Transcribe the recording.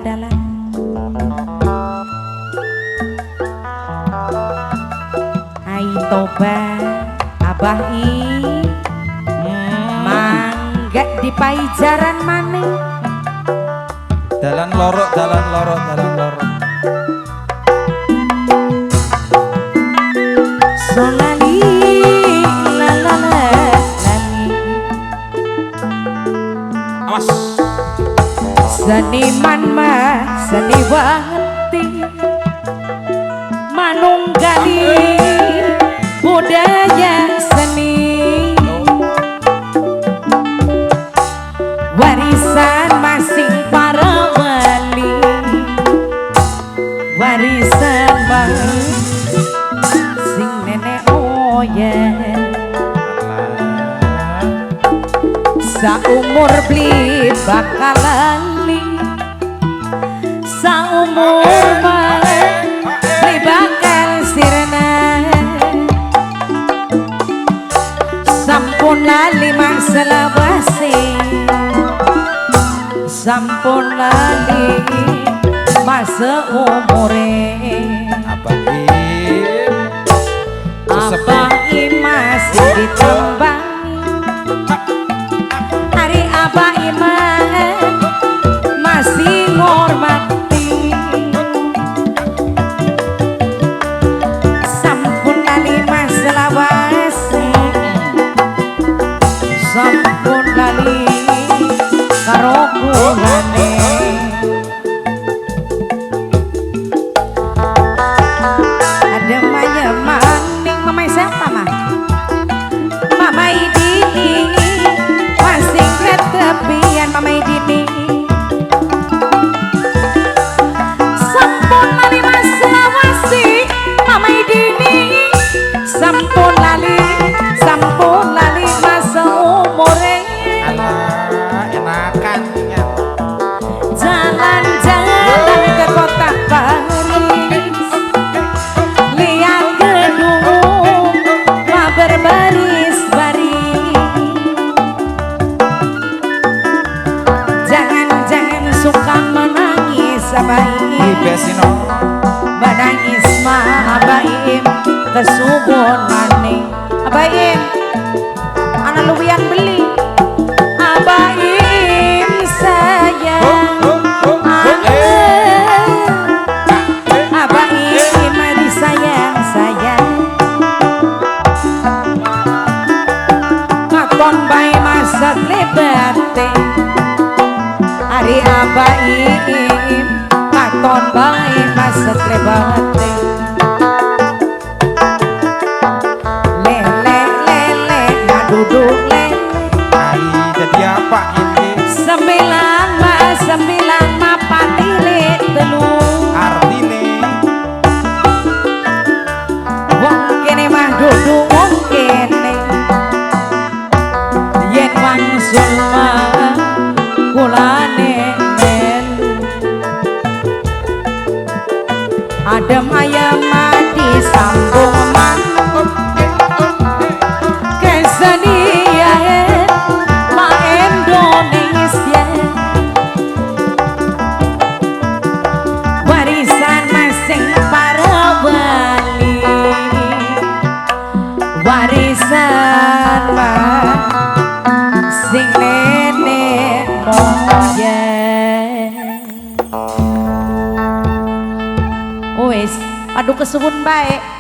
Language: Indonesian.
dalan. Hai toba abah i mangga di paijaran mana dalan lorok solali lalala awas seniman mah seni wati manunggali budaya seni warisan masing para wali warisan masing nenek moyang saumur beli bakal lali saumur beli bakal sirna sampun lali masalah basi sampun lali masa umure apa masih ditembang hari apa iman masih ngormati sampun lali masalah basi sampun lali karo kulane ada maya maning mamai siapa mah mamai dini masing ketepian mamai dini sampun lali masalah wasi mamai dini sampun lali masa umure enakan jalan-jalan ke kota Paris lihat gedung berbaris-baris jangan suka menangis abaim menangis mah abaim kesubun maning abaim anak luwian beli abaim sayang abaim mari sayang katon bae masak lebate hari abaim katon bae masak lebate lele duduk lele jadi apa ini sembilan mapan ilit telu artine wong kene mah duduk wong kene yen wangsul mah kulane melu adem ayam mati sambung mantep kesenian ma Indonesia warisan masing para wali warisan masing nenek moyang wis aduh kesuwun baik